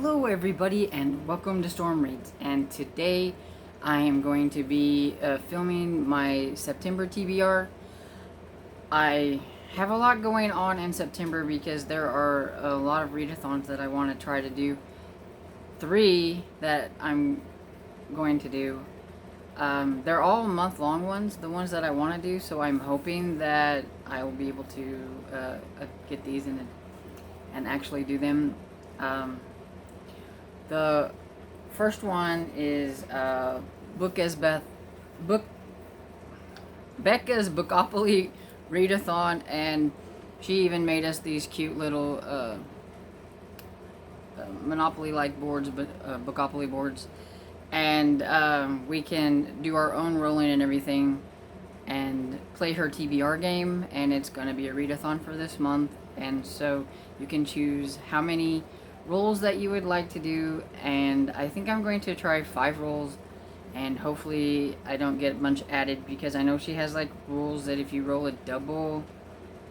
Hello everybody and welcome to Storm Reads, and today I am going to be filming my September TBR. I have a lot going on in September because there are a lot of readathons that I want to try to do. 3 that I'm going to do. They're all month-long ones, the ones that I want to do, so I'm hoping that I will be able to get these in and actually do them. The first one is Becca's Bookopoly readathon, and she even made us these cute little Monopoly-like boards, Bookopoly boards, and we can do our own rolling and everything, and play her TBR game, and it's going to be a readathon for this month, and so you can choose how many rolls that you would like to do, and I think I'm going to try 5 rolls, and hopefully I don't get a bunch added, because I know she has like rules that if you roll a double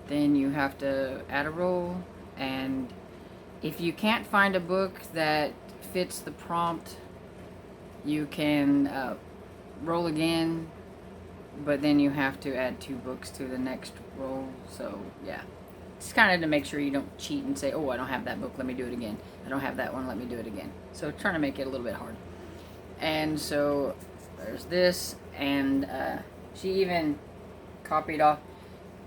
then you have to add a roll, and if you can't find a book that fits the prompt you can roll again, but then you have to add 2 books to the next roll. So yeah, it's kind of to make sure you don't cheat and say, oh, I don't have that book, let me do it again. I don't have that one, let me do it again. So trying to make it a little bit hard. And so there's this, and she even copied off,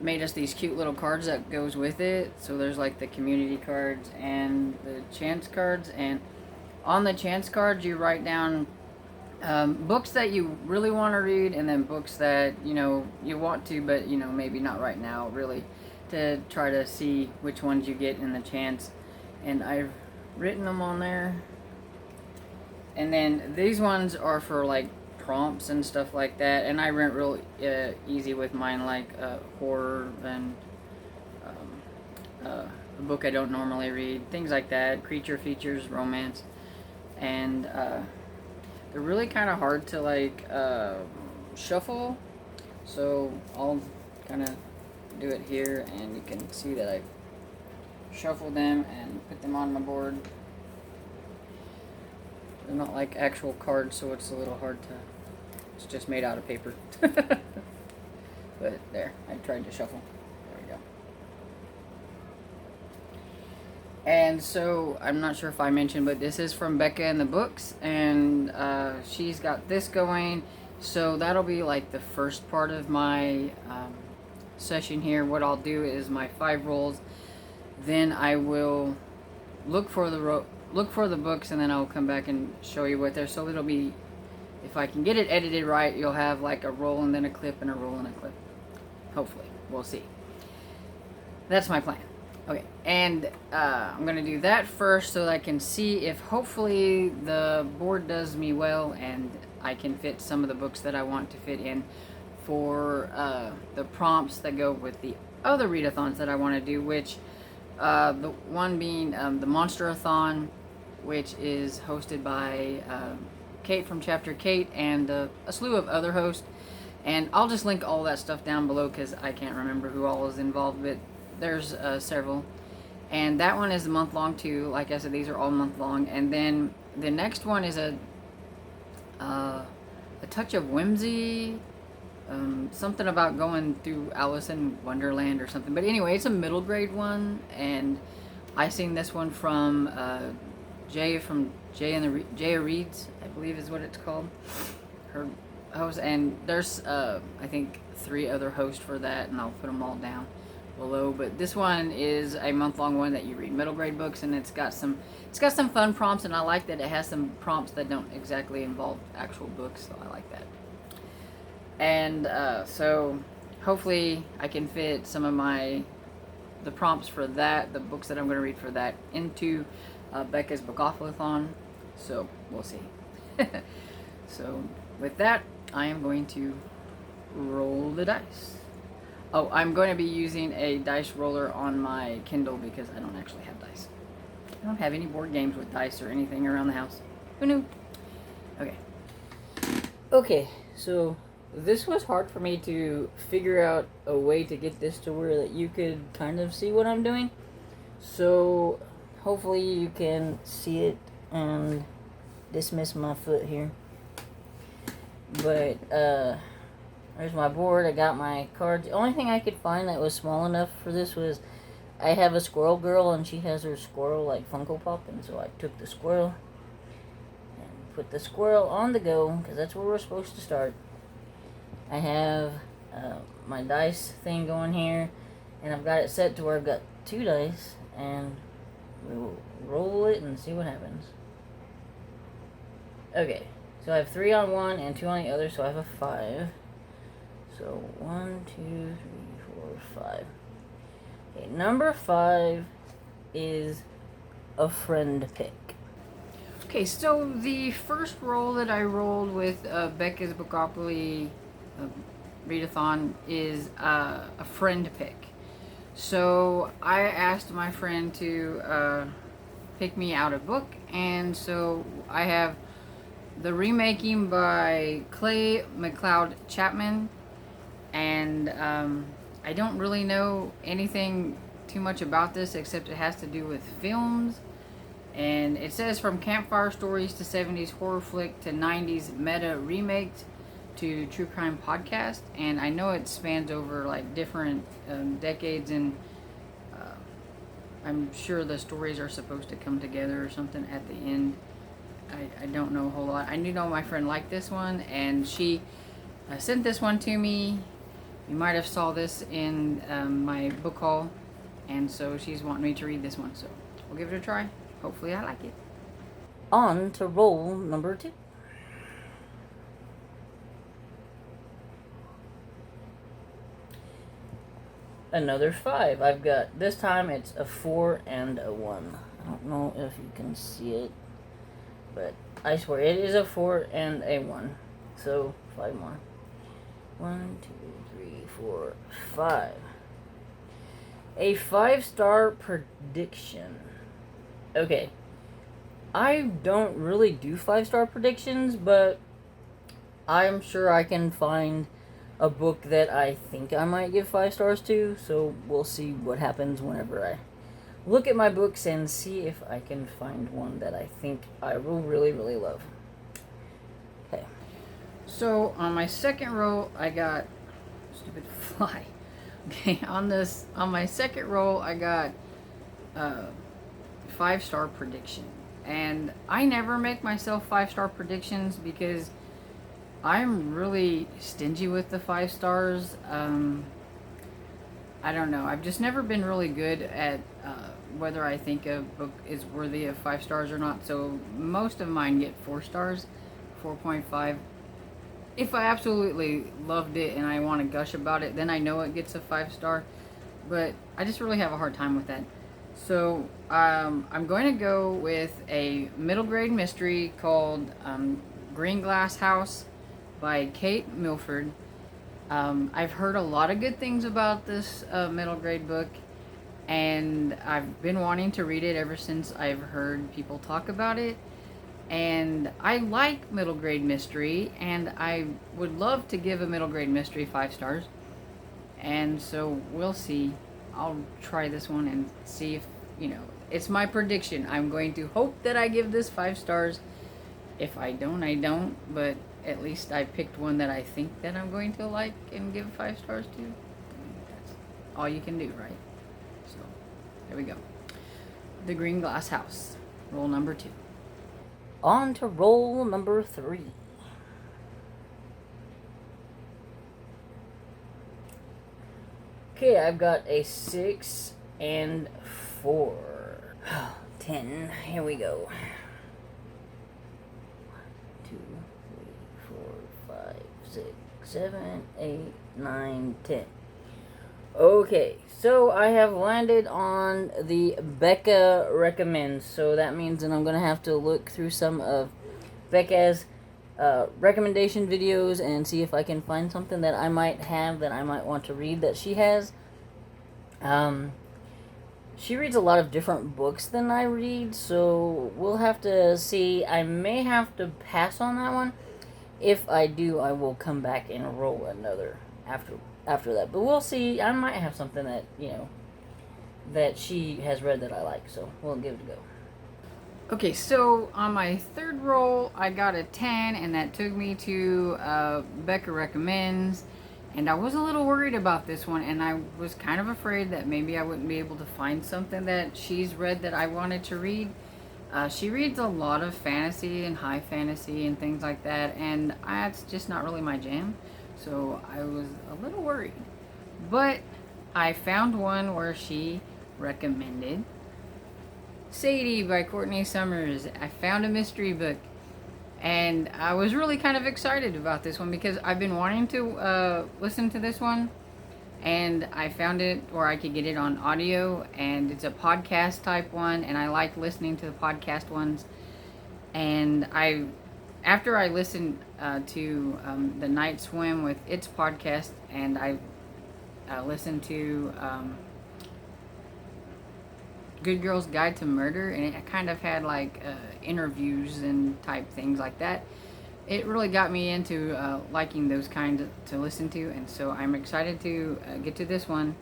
made us these cute little cards that goes with it. So there's like the community cards and the chance cards, and on the chance cards you write down books that you really want to read, and then books that you want to, but maybe not right now, really, to try to see which ones you get in the chance. And I've written them on there. And then these ones are for like prompts and stuff like that, and I went real easy with mine, like horror and a book I don't normally read, things like that, creature features, romance, and they're really kind of hard to like shuffle, so I'll kind of do it here, and you can see that I shuffled them and put them on my board. They're not like actual cards, so it's a little hard to, it's just made out of paper. But there, I tried to shuffle. There we go. And so, I'm not sure if I mentioned, but this is from Becca in the books, and she's got this going, so that'll be like the first part of my session here. What I'll do is my 5 rolls, then I will look for the books, and then I'll come back and show you what they're. So it'll be, if I can get it edited right, you'll have like a roll and then a clip and a roll and a clip. Hopefully, we'll see. That's my plan. Okay, and I'm gonna do that first so that I can see if hopefully the board does me well and I can fit some of the books that I want to fit in for the prompts that go with the other readathons that I want to do, which the one being the Monsterathon, which is hosted by Cait from Chapter Cait and a slew of other hosts, and I'll just link all that stuff down below because I can't remember who all is involved, but there's several. And that one is a month long too. Like I said, these are all month long. And then the next one is a touch of whimsy, something about going through Alice in Wonderland or something. But anyway, it's a middle grade one, and I seen this one from Jay Reads, I believe is what it's called. Her host, and there's I think 3 other hosts for that, and I'll put them all down below. But this one is a month-long one that you read middle grade books, and it's got some fun prompts, and I like that it has some prompts that don't exactly involve actual books, so I like that. And so hopefully I can fit some of the prompts for that, the books that I'm going to read for that, into Becca's Bookapolathon. So we'll see. So with that, I am going to roll the dice. Oh, I'm going to be using a dice roller on my Kindle because I don't actually have dice. I don't have any board games with dice or anything around the house. Who knew? Okay, so this was hard for me to figure out a way to get this to where that you could kind of see what I'm doing. So hopefully you can see it and dismiss my foot here. But, there's my board. I got my cards. The only thing I could find that was small enough for this was I have a squirrel girl, and she has her squirrel like Funko Pop, and so I took the squirrel and put the squirrel on the go, because that's where we're supposed to start. I have my dice thing going here, and I've got it set to where I've got 2 dice, and we will roll it and see what happens. Okay, so I have 3 on one and 2 on the other, so I have a 5. So 1, 2, 3, 4, 5. Okay, number 5 is a friend pick. Okay, so the first roll that I rolled with Becca's Bookopoly readathon is a friend pick. So I asked my friend to pick me out a book, and so I have The Remaking by Clay McLeod Chapman, and I don't really know anything too much about this except it has to do with films. And it says from campfire stories to 70s horror flick to 90s meta remakes to true crime podcast. And I know it spans over like different decades, and I'm sure the stories are supposed to come together or something at the end. I don't know a whole lot. I do know my friend liked this one, and she sent this one to me. You might have saw this in my book haul, and so she's wanting me to read this one. So we'll give it a try. Hopefully I like it. On to roll number 2. Another 5. I've got, this time it's a 4 and a 1. I don't know if you can see it, but I swear it is a 4 and a 1. So 5 more. 1, 2, 3, 4, 5. A 5-star prediction. Okay, I don't really do 5-star predictions, but I'm sure I can find a book that I think I might give 5 stars to, so we'll see what happens whenever I look at my books and see if I can find one that I think I will really, really love. Okay. So on my second roll, I got stupid fly. Okay, on my second roll, I got 5-star prediction, and I never make myself 5-star predictions because I'm really stingy with the 5 stars. I don't know. I've just never been really good at whether I think a book is worthy of 5 stars or not. So most of mine get 4 stars, 4.5. If I absolutely loved it and I want to gush about it, then I know it gets a 5-star. But I just really have a hard time with that. So I'm going to go with a middle grade mystery called Green Glass House by Cait Milford. I've heard a lot of good things about this middle grade book, and I've been wanting to read it ever since I've heard people talk about it. And I like middle grade mystery, and I would love to give a middle grade mystery 5 stars. And so we'll see. I'll try this one and see if, it's my prediction. I'm going to hope that I give this 5 stars. If I don't, I don't. But at least I picked one that I think that I'm going to like and give 5 stars to. That's all you can do, right? So, there we go. The Green Glass House. Roll number 2. On to roll number 3. Okay, I've got a 6 and 4. 10. Here we go. 1, 2, 3, 4, 5, 6, 7, 8, 9, 10. Okay, so I have landed on the Becca recommends. So that means that I'm going to have to look through some of Becca's recommendation videos and see if I can find something that I might have that I might want to read that she has. She reads a lot of different books than I read, so we'll have to see. I may have to pass on that one. If I do, I will come back and roll another after that. But we'll see. I might have something that, that she has read that I like, so we'll give it a go. Okay, so on my third roll, I got a 10, and that took me to Becca Recommends. And I was a little worried about this one, and I was kind of afraid that maybe I wouldn't be able to find something that she's read that I wanted to read. She reads a lot of fantasy and high fantasy and things like that, and that's just not really my jam. So I was a little worried. But I found one where she recommended Sadie by Courtney Summers. I found a mystery book, and I was really kind of excited about this one because I've been wanting to listen to this one, and I found it where I could get it on audio, and it's a podcast type one, and I like listening to the podcast ones. And after I listened to the Night Swim with its podcast, and I listened to Good Girl's Guide to Murder, and it kind of had like interviews and type things like that. It really got me into liking those kinds to listen to, and so I'm excited to get to this one,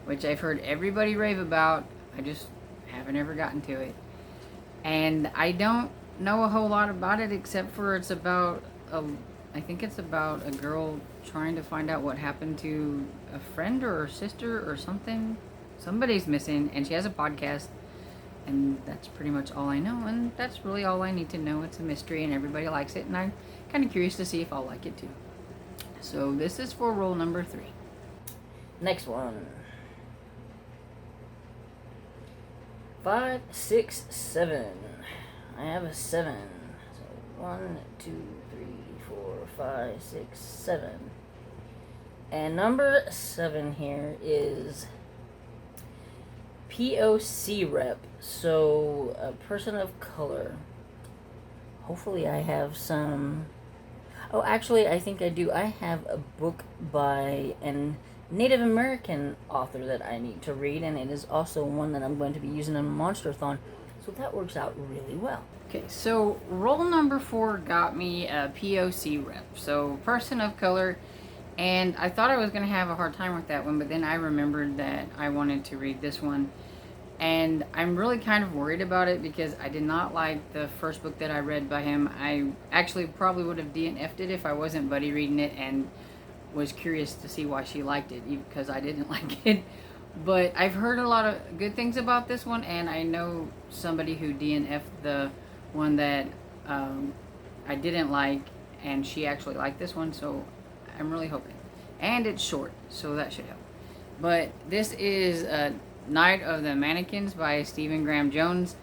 which I've heard everybody rave about. I just haven't ever gotten to it, and I don't know a whole lot about it except for it's about I think it's about a girl trying to find out what happened to a friend or her sister or something. Somebody's missing, and she has a podcast, and that's pretty much all I know, and that's really all I need to know. It's a mystery, and everybody likes it, and I'm kind of curious to see if I'll like it too. So this is for roll number 3. Next one. 5, 6, 7. I have a 7. So 1, 2, 3, 4, 5, 6, 7. And number 7 here is POC rep, so a person of color. Hopefully I have some... Oh, actually, I think I do. I have a book by an Native American author that I need to read, and it is also one that I'm going to be using in Monsterathon, so that works out really well. Okay, so roll number 4 got me a POC rep, so person of color, and I thought I was going to have a hard time with that one, but then I remembered that I wanted to read this one. And I'm really kind of worried about it because I did not like the first book that I read by him. I actually probably would have DNF'd it if I wasn't buddy reading it and was curious to see why she liked it, because I didn't like it. But I've heard a lot of good things about this one, and I know somebody who DNF'd the one that I didn't like, and she actually liked this one, so I'm really hoping. And it's short, so that should help. But this is Night of the Mannequins by Stephen Graham Jones.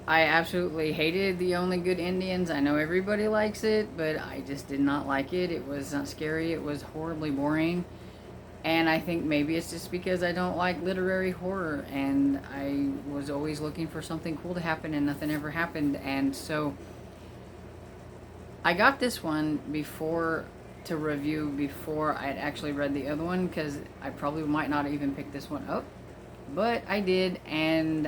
I absolutely hated The Only Good Indians. I know everybody likes it, but I just did not like it. It was not scary. It was horribly boring. And I think maybe it's just because I don't like literary horror, and I was always looking for something cool to happen, and nothing ever happened. And so I got this one to review before I'd actually read the other one, because I probably might not even pick this one up. But I did, and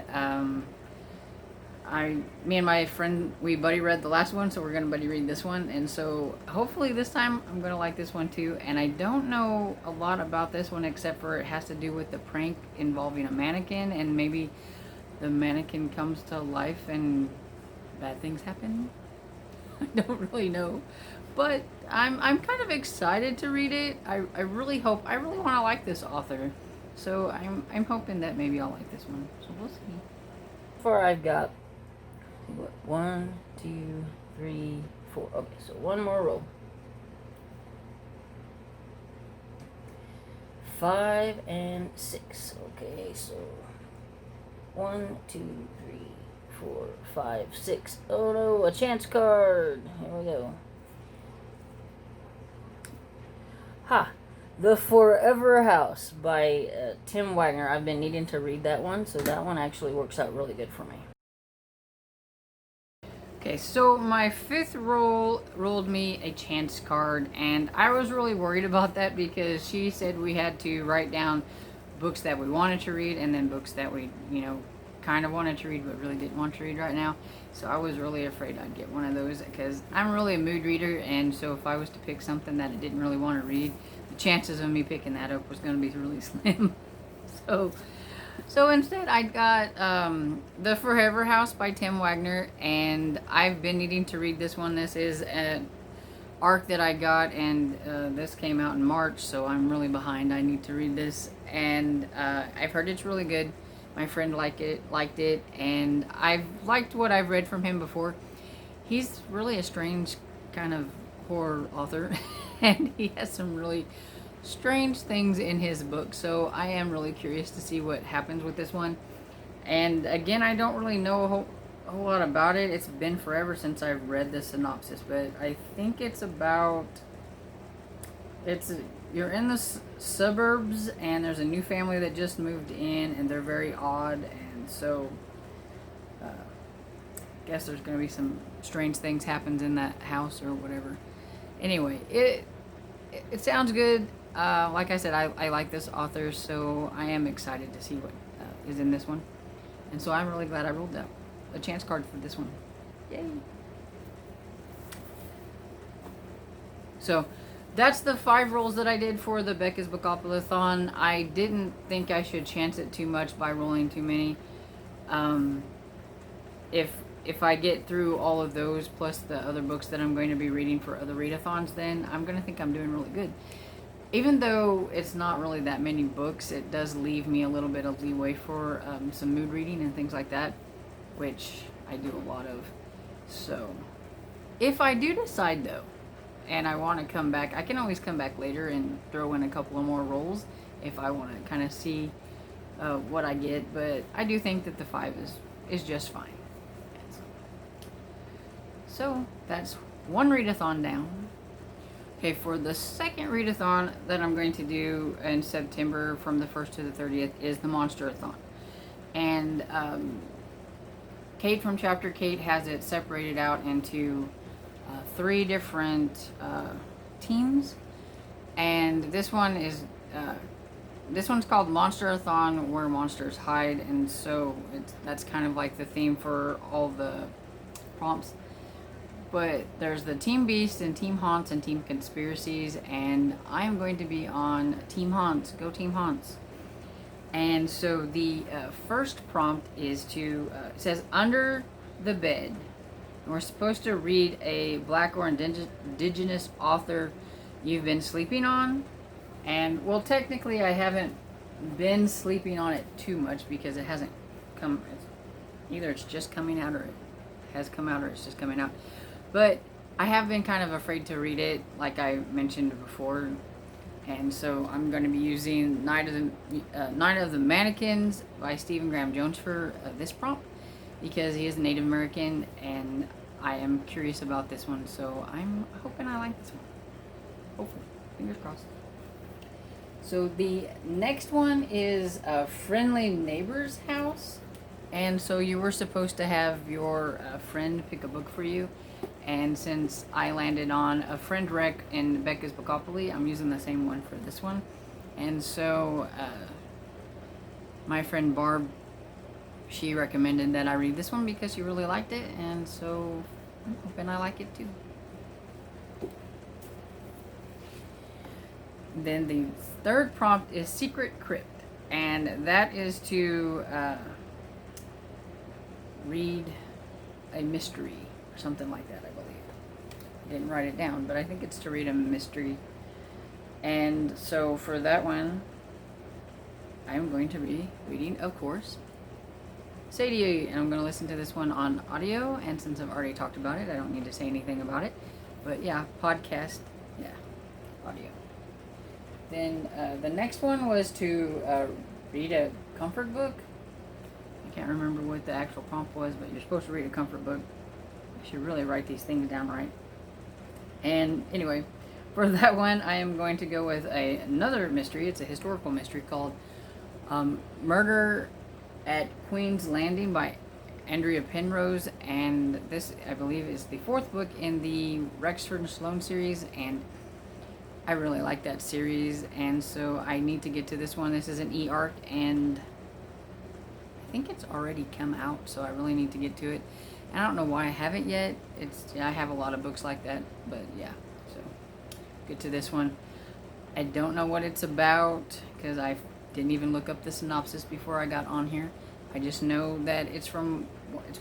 me and my friend, we buddy read the last one, so we're gonna buddy read this one, and so hopefully this time I'm gonna like this one too. And I don't know a lot about this one except for it has to do with the prank involving a mannequin, and maybe the mannequin comes to life and bad things happen. I don't really know, but I'm kind of excited to read it. I really want to like this author. So I'm hoping that maybe I'll like this one. So we'll see. Far I've got 1, 2, 3, 4. Okay, so one more roll. 5 and 6. Okay, so 1, 2, 3, 4, 5, 6. Oh no, a chance card. Here we go. Ha! The Forever House by Tim Wagner. I've been needing to read that one, so that one actually works out really good for me. Okay, so my 5th roll rolled me a chance card, and I was really worried about that because she said we had to write down books that we wanted to read and then books that we, kind of wanted to read but really didn't want to read right now. So I was really afraid I'd get one of those because I'm really a mood reader, and so if I was to pick something that I didn't really want to read, the chances of me picking that up was going to be really slim. So So instead, I got The Forever House by Tim Wagner, and I've been needing to read this one. This is an arc that I got, and this came out in March, so I'm really behind. I need to read this, and I've heard it's really good. My friend liked it, and I've liked what I've read from him before. He's really a strange kind of horror author, and he has some really strange things in his book, so I am really curious to see what happens with this one. And again, I don't really know a whole lot about it. It's been forever since I've read the synopsis, but I think it's about, you're in the suburbs, and there's a new family that just moved in, and they're very odd, and so I guess there's going to be some strange things happens in that house or whatever. Anyway, it sounds good. Like I said, I like this author, so I am excited to see what is in this one. And so I'm really glad I rolled out a chance card for this one. Yay! So that's the 5 rolls that I did for the Becca's Bookapolathon. I didn't think I should chance it too much by rolling too many. If I get through all of those, plus the other books that I'm going to be reading for other readathons, then I'm going to think I'm doing really good. Even though it's not really that many books, it does leave me a little bit of leeway for some mood reading and things like that, which I do a lot of. So, if I do decide though, and I want to come back, I can always come back later and throw in a couple of more rolls if I want to kind of see what I get, but I do think that the 5 is just fine. So, that's one readathon down. Okay, for the second readathon that I'm going to do in September from the 1st to the 30th is the Monsterathon. And Cait from Chapter Cait has it separated out into 3 different teams. And this one is this one's called Monsterathon, where monsters hide, and so that's kind of like the theme for all the prompts. But there's the Team Beast and Team Haunts and Team Conspiracies, and I am going to be on Team Haunts. Go Team Haunts. And so the first prompt is to, it says, under the bed. And we're supposed to read a Black or Indigenous author you've been sleeping on. And, well, technically I haven't been sleeping on it too much because it hasn't come, either it's just coming out or it has come out or it's just coming out. But I have been kind of afraid to read it, like I mentioned before, and so I'm going to be using Night of the Mannequins by Stephen Graham Jones for this prompt, because he is Native American, and I am curious about this one, so I'm hoping I like this one. Hopefully. Fingers crossed. So the next one is a Friendly Neighbor's House, and so you were supposed to have your friend pick a book for you. And since I landed on a friend rec in Becca's Bookopoly, I'm using the same one for this one. And so, my friend Barb, she recommended that I read this one because she really liked it. And so, I'm hoping I like it too. Then the third prompt is Secret Crypt. And that is to read a mystery. Something like that, I believe. I didn't write it down, but I think it's to read a mystery. And so for that one, I'm going to be reading, of course, Sadie, and I'm going to listen to this one on audio, and since I've already talked about it, I don't need to say anything about it. But yeah, podcast, yeah, audio. Then the next one was to read a comfort book. I can't remember what the actual prompt was, but you're supposed to read a comfort book. Should really write these things down right. And anyway, for that one, I am going to go with another mystery. It's a historical mystery called Murder at Queen's Landing by Andrea Penrose, and this, I believe, is the 4th book in the Rexford and Sloane series, and I really like that series, and so I need to get to this one. This is an e-arc, and I think it's already come out, so I really need to get to it. I don't know why I haven't yet. I have a lot of books like that, but yeah, so get to this one. I don't know what it's about because I didn't even look up the synopsis before I got on here. I just know that it's one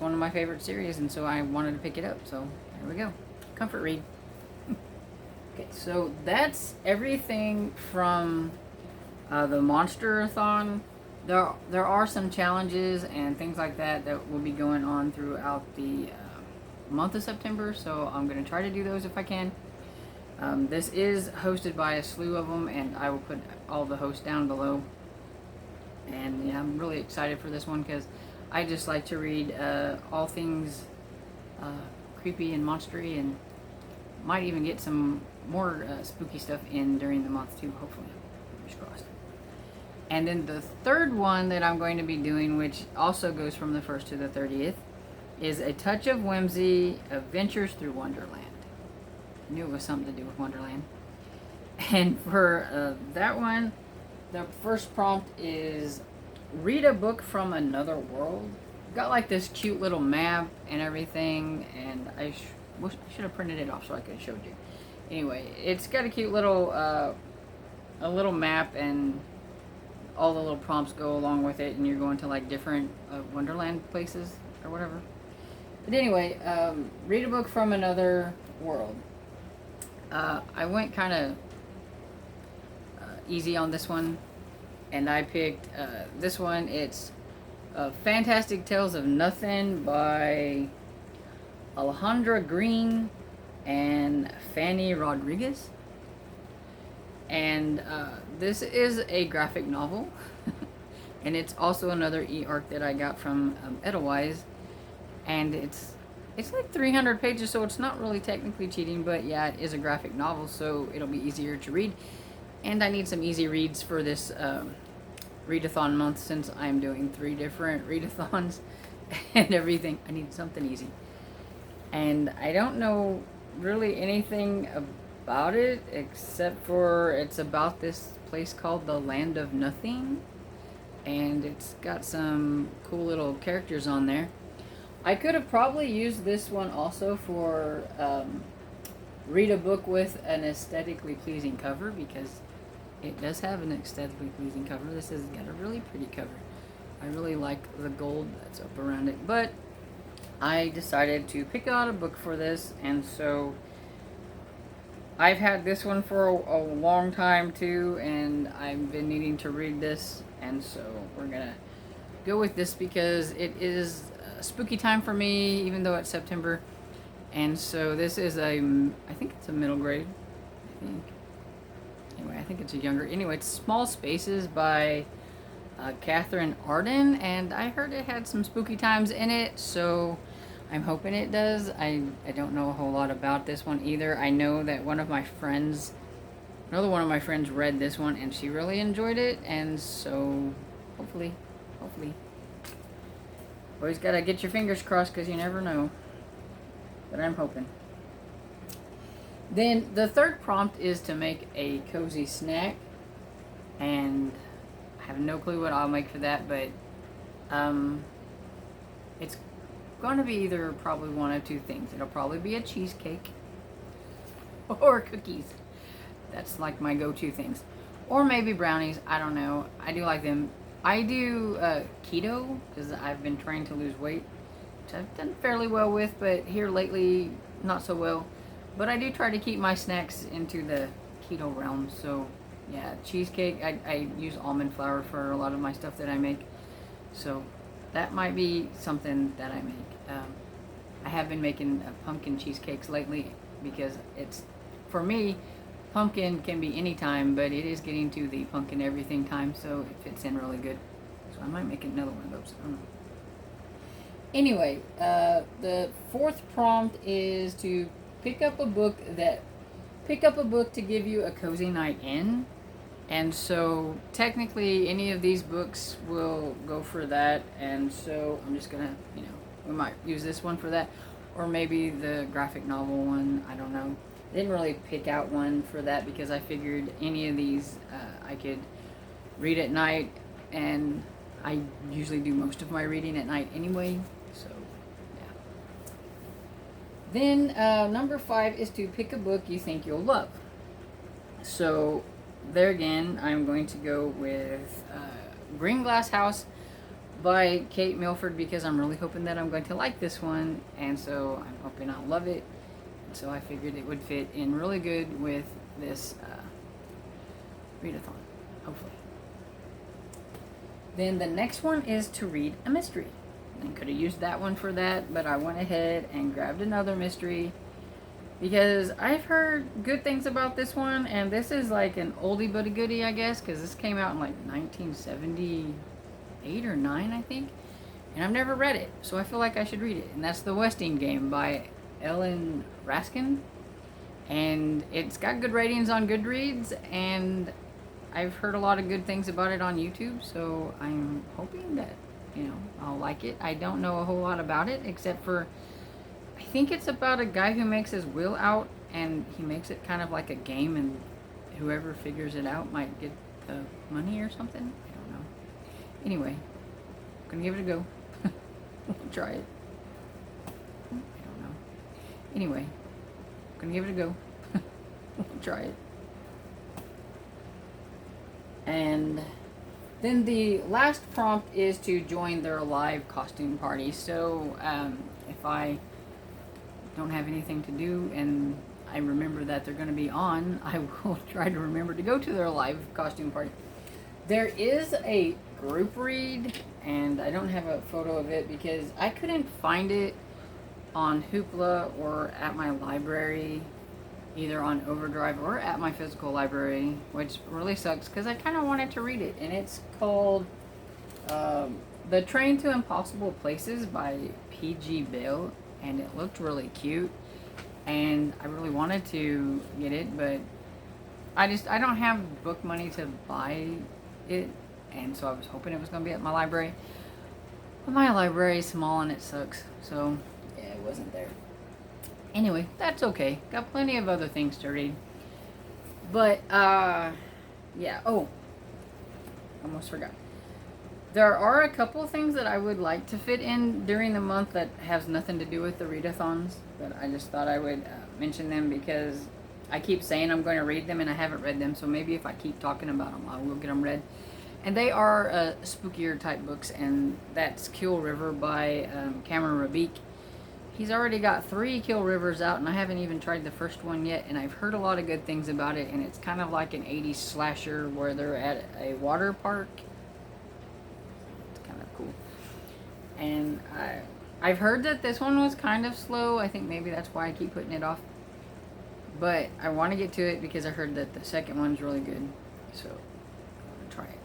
of my favorite series, and so I wanted to pick it up. So there we go. Comfort read. Okay, so that's everything from the Monsterathon. There are some challenges and things like that that will be going on throughout the month of September, so I'm going to try to do those if I can. This is hosted by a slew of them, and I will put all the hosts down below. And yeah, I'm really excited for this one because I just like to read all things creepy and monstery, and might even get some more spooky stuff in during the month too, hopefully. Fingers crossed. And then the third one that I'm going to be doing, which also goes from the 1st to the 30th, is A Touch of Whimsy, Adventures Through Wonderland. I knew it was something to do with Wonderland. And for that one, the first prompt is read a book from another world. Got like this cute little map and everything, and I should have printed it off so I could have showed you. Anyway, it's got a cute little a little map, and all the little prompts go along with it, and you're going to like different Wonderland places or whatever. But anyway, read a book from another world. I went kind of easy on this one, and I picked this one. It's Fantastic Tales of Nothing by Alejandra Green and Fanny Rodriguez. And this is a graphic novel, and it's also another e-arc that I got from Edelweiss, and it's like 300 pages, so it's not really technically cheating, but yeah, it is a graphic novel, so it'll be easier to read. And I need some easy reads for this readathon month, since I'm doing 3 different readathons and everything. I need something easy. And I don't know really anything about it, except for it's about this place called the Land of Nothing, and it's got some cool little characters on there. I could have probably used this one also for read a book with an aesthetically pleasing cover, because it does have an aesthetically pleasing cover. This has got a really pretty cover. I really like the gold that's up around it, but I decided to pick out a book for this, and so I've had this one for a long time too, and I've been needing to read this, and so we're gonna go with this because it is a spooky time for me, even though it's September. And so this is I think it's a middle grade, I think. Anyway, I think it's a younger. Anyway, it's Small Spaces by Catherine Arden, and I heard it had some spooky times in it, so I'm hoping it does. I don't know a whole lot about this one either. I know that another one of my friends read this one, and she really enjoyed it, and so hopefully. Always gotta get your fingers crossed, because you never know. But I'm hoping. Then the third prompt is to make a cozy snack, and I have no clue what I'll make for that, but it's going to be either probably one of 2 things. It'll probably be a cheesecake or cookies. That's like my go-to things. Or maybe brownies. I don't know. I do like them. I do keto because I've been trying to lose weight, which I've done fairly well with, but here lately not so well. But I do try to keep my snacks into the keto realm. So yeah, cheesecake. I use almond flour for a lot of my stuff that I make. So that might be something that I make. I have been making pumpkin cheesecakes lately because it's, for me, pumpkin can be any time, but it is getting to the pumpkin everything time, so it fits in really good. So I might make another one of those. I don't know. Anyway, the 4th prompt is to pick up a book to give you a cozy night in. And so technically any of these books will go for that, and so I'm just gonna, we might use this one for that, or maybe the graphic novel one. I don't know. I didn't really pick out one for that because I figured any of these I could read at night, and I usually do most of my reading at night anyway, so yeah. Then number 5 is to pick a book you think you'll love. So there again, I'm going to go with Green Glass House by Cait Milford because I'm really hoping that I'm going to like this one, and so I'm hoping I'll love it. And so I figured it would fit in really good with this readathon, hopefully. Then the next one is to read a mystery. I could have used that one for that, but I went ahead and grabbed another mystery because I've heard good things about this one, and this is like an oldie but a goodie, I guess, because this came out in like 1978 or 9, I think, and I've never read it, so I feel like I should read it. And that's The Westing Game by Ellen Raskin, and it's got good ratings on Goodreads, and I've heard a lot of good things about it on YouTube, so I'm hoping that, I'll like it. I don't know a whole lot about it, except for, I think it's about a guy who makes his will out, and he makes it kind of like a game, and whoever figures it out might get the money or something. I don't know. Anyway, I'm gonna give it a go. We'll try it. I don't know. Anyway, I'm gonna give it a go. We'll try it. And then the last prompt is to join their live costume party. So if I don't have anything to do and I remember that they're going to be on, I will try to remember to go to their live costume party. There is a group read, and I don't have a photo of it because I couldn't find it on Hoopla or at my library, either on Overdrive or at my physical library, which really sucks because I kind of wanted to read it. And it's called The Train to Impossible Places by P.G. Bell, and it looked really cute, and I really wanted to get it, but I don't have book money to buy it, and so I was hoping it was going to be at my library. But my library is small and it sucks, so yeah, it wasn't there. Anyway, that's okay. Got plenty of other things to read. But, yeah. Oh, almost forgot. There are a couple things that I would like to fit in during the month that has nothing to do with the readathons, but I just thought I would mention them because I keep saying I'm going to read them and I haven't read them, so maybe if I keep talking about them, I will get them read. And they are spookier type books, and that's Kill River by Cameron Rabique. He's already got 3 Kill Rivers out, and I haven't even tried the first one yet, and I've heard a lot of good things about it, and it's kind of like an 80s slasher where they're at a water park. It's kind of cool. And I've heard that this one was kind of slow. I think maybe that's why I keep putting it off. But I want to get to it because I heard that the second one's really good. So, I'm going to try it.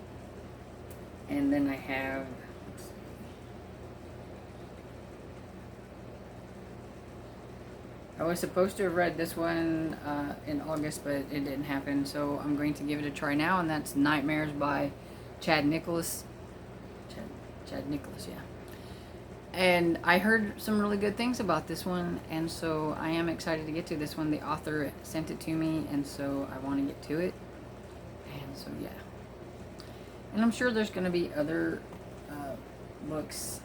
And then I have... I was supposed to have read this one in August, but it didn't happen, so I'm going to give it a try now, and that's Nightmares by Chad Nicholas. Chad Nicholas, yeah. And I heard some really good things about this one, and so I am excited to get to this one. The author sent it to me, and so I want to get to it. And so, yeah. And I'm sure there's going to be other books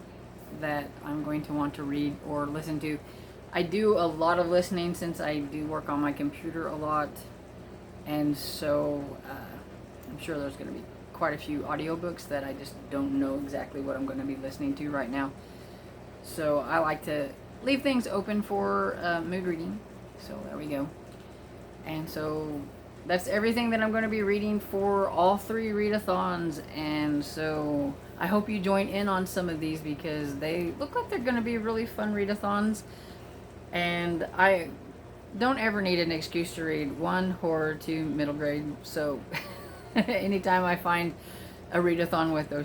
that I'm going to want to read or listen to. I do a lot of listening since I do work on my computer a lot, and so I'm sure there's going to be quite a few audiobooks that I just don't know exactly what I'm going to be listening to right now. So I like to leave things open for mood reading. So there we go. And so that's everything that I'm going to be reading for all 3 readathons, and so I hope you join in on some of these because they look like they're going to be really fun readathons. And I don't ever need an excuse to read 1, horror, 2, middle grade. So anytime I find a readathon with those